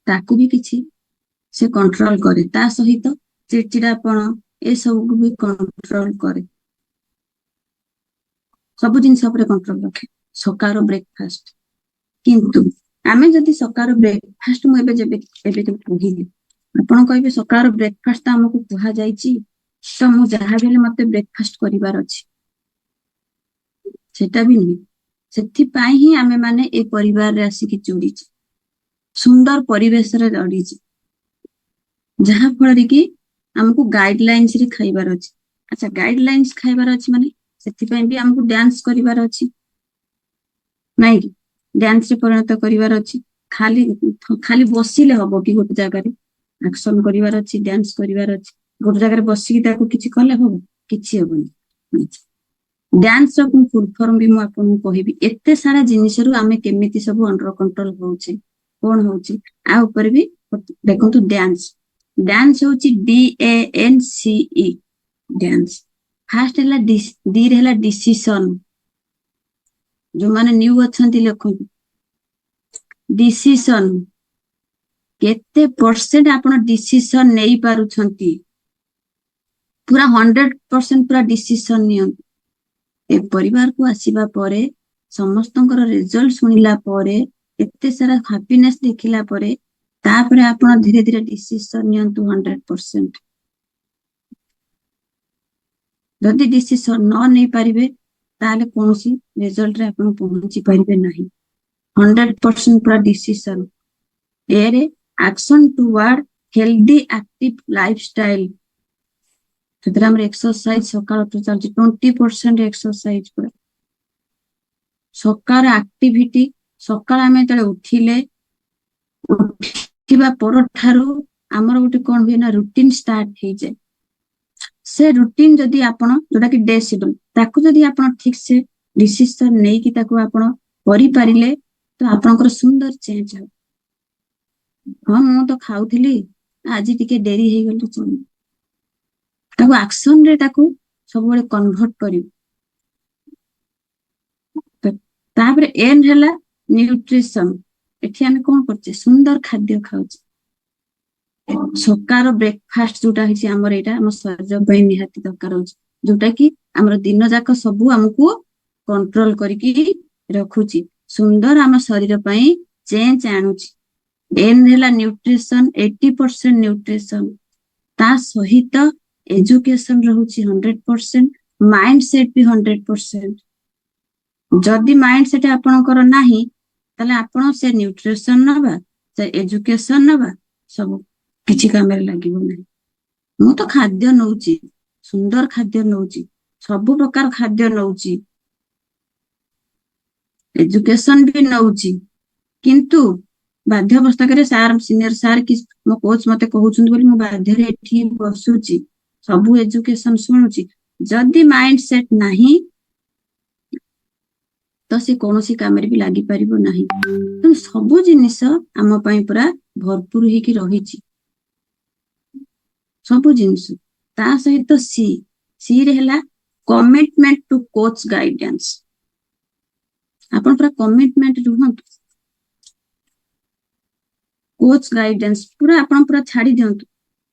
ତାକୁ ବି କିଛି ସେ କଣ୍ଟ୍ରୋଲ କରେ। ତା ସହିତ ଚିଡଚିଡାପଣ ଏସବୁକୁ ବି କଣ୍ଟ୍ରୋଲ କରେ। ସବୁ ଜିନିଷ ଉପରେ କଣ୍ଟ୍ରୋଲ ରଖେ। ସକାଳ ବ୍ରେକଫାଷ୍ଟ, କିନ୍ତୁ ଆମେ ଯଦି ସକାଳ ବ୍ରେକଫାଷ୍ଟ, ମୁଁ ଏବେ ଯୋଉ କହିଲି, ଆପଣ କହିବେ ସକାଳ ବ୍ରେକଫାଷ୍ଟ ତ ଆମକୁ କୁହାଯାଇଛି, ତ ମୁଁ ଯାହା ବି ହେଲେ ମତେ ବ୍ରେକଫାଷ୍ଟ କରିବାର ଅଛି। ସେଟା ବି ନୁହେଁ। ସେଥିପାଇଁ ହିଁ ଆମେ ମାନେ ଏ ପରିବାରରେ ଆସିକି ଯୋଡିଛେ, ସୁନ୍ଦର ପରିବେଶରେ ଯୋଡିଛେ, ଯାହା ଫଳରେ କି ଆମକୁ ଗାଇଡଲାଇନ୍ସ ରେ ଖାଇବାର ଅଛି। ଆଚ୍ଛା, ଗାଇଡଲାଇନ୍ସ ଖାଇବାର ଅଛି ମାନେ ସେଥିପାଇଁ ବି ଆମକୁ ଡ୍ୟାନ୍ସ କରିବାର ଅଛି, ନାଇଁ କି? ଡ୍ୟାନ୍ସ ରେ ପରିଣତ କରିବାର ଅଛି। ଖାଲି ଖାଲି ବସିଲେ ହବ କି? ଗୋଟେ ଜାଗାରେ ଆକ୍ସନ କରିବାର ଅଛି, ଡ୍ୟାନ୍ସ କରିବାର ଅଛି। ଗୋଟେ ଜାଗାରେ ବସିକି ତାକୁ କିଛି କଲେ ହବ? କିଛି ହବନି। ଡ୍ୟାନ୍ସ ର ଫୁଲ ଫର୍ମ ବି ମୁଁ ଆପଣଙ୍କୁ କହିବି। ଏତେ ସାରା ଜିନିଷରୁ ଆମେ କେମିତି ସବୁ ଅଣ୍ଡର କଣ୍ଟ୍ରୋଲ ହଉଛେ, କଣ ହଉଛି, ଆ ଉପରେ ବି ଦେଖନ୍ତୁ। ଡ୍ୟାନ୍ସ ହଉଛି DANCE, ଡ୍ୟାନ୍ସ। ଫାଷ୍ଟ ହେଲା D ରେ ହେଲା ଡିସିସନ। ଯୋଉମାନେ ନ୍ୟୁ ଅଛନ୍ତି ଲେଖନ୍ତୁ, ଡିସିସନ। କେତେ ପରସେଣ୍ଟ ଆପଣ ଡିସିସନ ନେଇ ପାରୁଛନ୍ତି? ପୁରା 100% ପୁରା ଡିସିସନ ନିଅନ୍ତୁ। ଏ ପରିବାରକୁ ଆସିବା ପରେ, ସମସ୍ତଙ୍କର ରେଜଲ୍ଟ ଶୁଣିଲା ପରେ, ଏତେ ସାରା ହାପିନେସ ଦେଖିଲା ପରେ, ତାପରେ ଆପଣ ଧୀରେ ଧୀରେ ଡିସିସନ ନିଅନ୍ତୁ 100%। ଯଦି ଡିସିସନ ନ ନେଇ ପାରିବେ, ତାହେଲେ କୌଣସି ରେଜଲ୍ଟରେ ଆପଣ ପହଞ୍ଚି ପାରିବେ ନାହିଁ। 100% ପୁରା ଡିସିସନ। ଏରେ ଆକ୍ସନ ଟୁୱାର୍ଡ ହେଲ୍ଦି ଆକ୍ଟିଭ ଲାଇଫଷ୍ଟାଇଲ। ସେଥିରେ ଆମର ଏକ୍ସରସାଇଜ ସକାଳଠୁ ଚାଲିଛି, 20% ଏକ୍ସରସାଇଜ। ପୁରା ସକାଳ ଆକ୍ଟିଭିଟି, ସକାଳ ଆମେ ଯେତେବେଳେ ଉଠିବା ପରଠାରୁ ଆମର ଗୋଟେ କଣ ହୁଏ ନା, ରୁଟିନ ଷ୍ଟାର୍ଟ ହେଇଯାଏ। ସେ ରୁଟିନ ଯଦି ଆପଣ, ଯୋଉଟା କି ଡେ ସିଡ୍ୟୁଲ, ତାକୁ ଯଦି ଆପଣ ଠିକ ସେ ଡିସିସନ ନେଇକି ତାକୁ ଆପଣ କରିପାରିଲେ, ତ ଆପଣଙ୍କର ସୁନ୍ଦର ଚେଞ୍ଜ ହବ। ହଁ, ମୁଁ ତ ଖାଉଥିଲି, ଆଜି ଟିକେ ଡେରି ହେଇଗଲି, ଚଳିବ। ତାକୁ ଆକ୍ସନ ରେ ତାକୁ ସବୁବେଳେ କନଭର୍ଟ କରିବୁ। ତାପରେ ଏଣ୍ଡ ହେଲା ନ୍ୟୁଟ୍ରିସନ। ଏଠି ଆମେ କଣ କରୁଛେ? ସୁନ୍ଦର ଖାଦ୍ୟ ଖାଉଛେ। ସକାଳ ବ୍ରେକଫାଷ୍ଟ ଯୋଉଟା ହେଇଛି ଆମର, ଏଇଟା ଆମ ଶରୀର ପାଇଁ ନିହାତି ଦରକାର ହଉଛି, ଯୋଉଟା କି ଆମର ଦିନ ଯାକ ସବୁ ଆମକୁ କଣ୍ଟ୍ରୋଲ କରିକି ରଖୁଛି, ସୁନ୍ଦର ଆମ ଶରୀର ପାଇଁ ଚେଞ୍ଜ ଆଣୁଛି। ଏନ୍ ହେଲା ନ୍ୟୁଟ୍ରିସନ, 80% ନ୍ୟୁଟ୍ରିସନ। ତା ସହିତ ଏଜୁକେସନ ରହୁଛି 100%, ମାଇଣ୍ଡ ସେଟ ବି 100%। ଯଦି ମାଇଣ୍ଡ ସେଟ ଆପଣଙ୍କର ନାହିଁ, ତାହେଲେ ଆପଣ ସେ ନ୍ୟୁଟ୍ରିସନ ନବା, ସେ ଏଜୁକେସନ ନବା, ସବୁ କିଛି କାମରେ ଲାଗିବ ନାହିଁ। ମୁଁ ତ ଖାଦ୍ୟ ନଉଛି, ସୁନ୍ଦର ଖାଦ୍ୟ ନଉଛି, ସବୁ ପ୍ରକାର ଖାଦ୍ୟ ନଉଛି, ଏଜୁକେସନ ବି ନଉଛି, କିନ୍ତୁ ବାଧ୍ୟ ଅବସ୍ଥାରେ ସିନିୟର ସାର୍ କି ମୋ କୋଚ ମତେ କହୁଛନ୍ତି ବୋଲି ମୁଁ ବାଧ୍ୟରେ ଏଠି ବସୁଛି, ସବୁ ଏଜୁକେସନ ଶୁଣୁଛି। ଯଦି ମାଇଣ୍ଡ ସେଟ ନାହିଁ, ତ ସେ କୌଣସି କାମରେ ବି ଲାଗିପାରିବ ନାହିଁ। ତେଣୁ ସବୁ ଜିନିଷ ଆମ ପାଇଁ ପୁରା ଭରପୁର ହେଇକି ରହିଛି, ସବୁ ଜିନିଷ। ତା ସହିତ ସି ରେ ହେଲା କମିଟମେଣ୍ଟ ଟୁ କୋଚ ଗାଇଡାନ୍ସ। ଆପଣ ପୁରା କମିଟମେଣ୍ଟ ରୁହନ୍ତୁ, କୋଚ ଗାଇଡାନ୍ସ ପୁରା ଆପଣ ପୁରା ଛାଡି ଦିଅନ୍ତୁ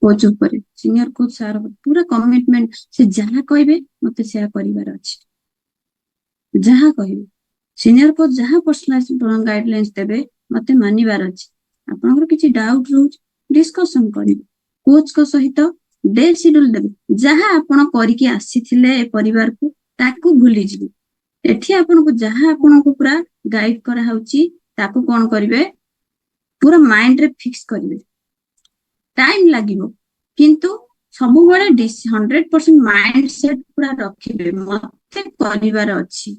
କୋଚ ଉପରେ, ସିନିୟର କୋଚ ସାର୍ ପୁରା କମିଟମେଣ୍ଟ। ସେ ଯାହା କହିବେ ମତେ ସେୟା କରିବାର ଅଛି, ଯାହା କହିବେ। ସିନିୟର କୋଚ ଯାହା ପର୍ସନାଲ ଗାଇଡଲାଇନ୍ସ ଦେବେ ମତେ ମାନିବାର ଅଛି। ଆପଣଙ୍କର କିଛି ଡାଉଟ ରହୁଛି, ଡିସ୍କସନ କରିବେ କୋଚଙ୍କ ସହିତ, ଡେ ସିଡ୍ୟୁଲ ଦେବେ। ଯାହା ଆପଣ କରିକି ଆସିଥିଲେ ଏ ପରିବାରକୁ, ତାକୁ ଭୁଲିଯିବେ। ଏଠି ଆପଣଙ୍କୁ ଯାହା ଆପଣଙ୍କୁ ପୁରା ଗାଇଡ କରାହଉଛି, ତାକୁ କଣ କରିବେ? ପୁରା ମାଇଣ୍ଡରେ ଫିକ୍ସ କରିବେ। ଟାଇମ ଲାଗିବ, କିନ୍ତୁ ସବୁବେଳେ 100% ମାଇଣ୍ଡ ସେଟ ପୁରା ରଖିବେ, ମତେ କରିବାର ଅଛି,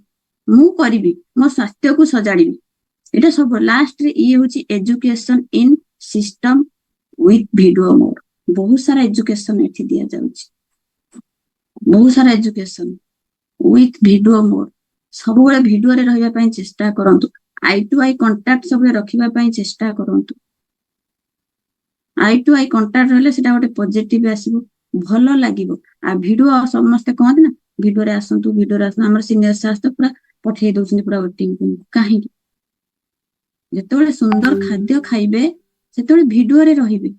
ମୁଁ କରିବି, ମୋ ସ୍ୱାସ୍ଥ୍ୟକୁ ସଜାଡିବି। ଏଇଟା ସବୁ ଲାଷ୍ଟରେ ଇଏ ହଉଛି education in system with video ମୋଡ। ବହୁତ ସାରା ଏଜୁକେସନ ଏଠି ଦିଆଯାଉଛି, ବହୁତ ସାରା ଏଜୁକେସନ ୱିଥ ଭିଡିଓ ମୋଡ। ସବୁବେଳେ ଭିଡିଓରେ ରହିବା ପାଇଁ ଚେଷ୍ଟା କରନ୍ତୁ, ଆଇ ଟୁ ଆଇ କଣ୍ଟାକ୍ଟ ସବୁବେଳେ ରଖିବା ପାଇଁ ଚେଷ୍ଟା କରନ୍ତୁ। ଆଇ ଟୁ ଆଇ କଣ୍ଟାକ୍ଟ ରହିଲେ ସେଟା ଗୋଟେ ପଜିଟିଭ ଆସିବ, ଭଲ ଲାଗିବ। ଆଉ ଭିଡିଓ ସମସ୍ତେ କହନ୍ତି ନା, ଭିଡିଓରେ ଆସନ୍ତୁ, ଭିଡିଓରେ ଆସନ୍ତୁ। ଆମର ସିନିୟର ସାର୍ ତ ପୁରା ପଠେଇ ଦଉଛନ୍ତି ପୁରା ୱେଟିଂ। କାହିଁକି? ଯେତେବେଳେ ସୁନ୍ଦର ଖାଦ୍ୟ ଖାଇବେ, ସେତେବେଳେ ଭିଡିଓରେ ରହିବେ।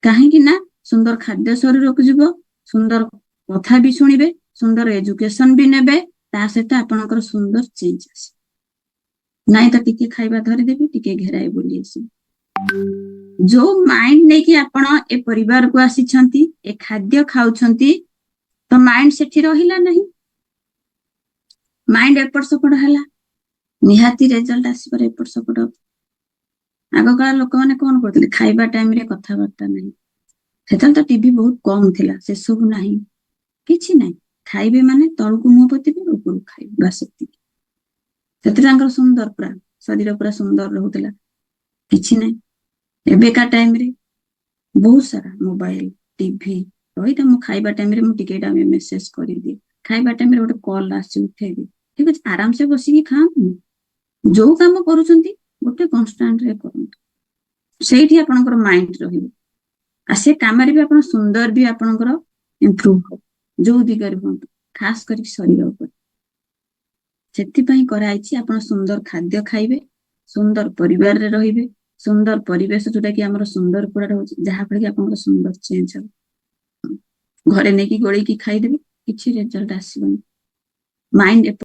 କାହିଁକି ନା ସୁନ୍ଦର ଖାଦ୍ୟ ଶରୀରକୁ ଯିବ, ସୁନ୍ଦର କଥା ବି ଶୁଣିବେ, ସୁନ୍ଦର ଏଜୁକେସନ ବି ନେବେ, ତା ସହିତ ଆପଣଙ୍କର ସୁନ୍ଦର ଚେଞ୍ଜ ଆସିବ। ନାଇଁ ତ ଟିକେ ଖାଇବା ଧରିଦେବି, ଟିକେ ଘେରାଏ ବୁଲି ଆସିବି। ଯୋଉ ମାଇଣ୍ଡ ନେଇକି ଆପଣ ଏ ପରିବାରକୁ ଆସିଛନ୍ତି, ଏ ଖାଦ୍ୟ ଖାଉଛନ୍ତି, ତ ମାଇଣ୍ଡ ସେଠି ରହିଲା ନାହିଁ, ମାଇଣ୍ଡ ଏପଟ ସେପଟ ହେଲା, ନିହାତି ରେଜଲ୍ଟ ଆସିପାରେ ଏପଟ ସେପଟ। ଆଗକାଳ ଲୋକମାନେ କଣ କରୁଥିଲେ, ଖାଇବା ଟାଇମରେ କଥାବାର୍ତ୍ତା ନାହିଁ, ସେତେବେଳେ ତ ଟିଭି ବହୁତ କମ ଥିଲା, ସେସବୁ ନାହିଁ, କିଛି ନାହିଁ, ଖାଇବେ ମାନେ ତଳକୁ ମୁହଁ ପୋତିବେ, ଉପରକୁ ଖାଇବେ, ବାସ୍ ସେତିକି। ସେଥିରେ ତାଙ୍କର ସୁନ୍ଦର ପୁରା ଶରୀର ପୁରା ସୁନ୍ଦର ରହୁଥିଲା, କିଛି ନାହିଁ। ଏବେକା ଟାଇମରେ ବହୁତ ସାରା ମୋବାଇଲ, ଟିଭି, ରହିଥା ମୁଁ ଖାଇବା ଟାଇମରେ ମୁଁ ଟିକେ ମେସେଜ କରିଦିଏ, ଖାଇବା ଟାଇମରେ ଗୋଟେ କଲ ଆସୁଛି ଉଠେଇଦିଏ, ଠିକ ଅଛି, ଆରାମସେ ବସିକି ଖାଆନ୍ତୁ, ଯୋଉ କାମ କରୁଛନ୍ତି ଗୋଟେ କନଷ୍ଟାଣ୍ଟରେ କରନ୍ତୁ, ସେଇଠି ଆପଣଙ୍କର ମାଇଣ୍ଡ ରହିବ, ଆଉ ସେ କାମରେ ବି ଆପଣ ସୁନ୍ଦର ବି ଆପଣଙ୍କର ଇମ୍ପ୍ରୁଭ ହବ, ଯୋଉ ଦିଗରେ ହୁଅନ୍ତୁ, ଖାସ କରିକି ଶରୀର ଉପରେ। ସେଥିପାଇଁ କରାହେଇଛି ଆପଣ ସୁନ୍ଦର ଖାଦ୍ୟ ଖାଇବେ, ସୁନ୍ଦର ପରିବାରରେ ରହିବେ, ସୁନ୍ଦର ପରିବେଶ ଯୋଉଟା କି ଆମର ସୁନ୍ଦର ପୁରା ରହୁଛି, ଯାହାଫଳରେ କି ଆପଣଙ୍କର ସୁନ୍ଦର ଚେଞ୍ଜ ହବ। ଘରେ ନେଇକି ଗୋଳେଇକି ଖାଇଦେବେ, କିଛି ରେଜଲ୍ଟ ଆସିବନି, ମାଇଣ୍ଡ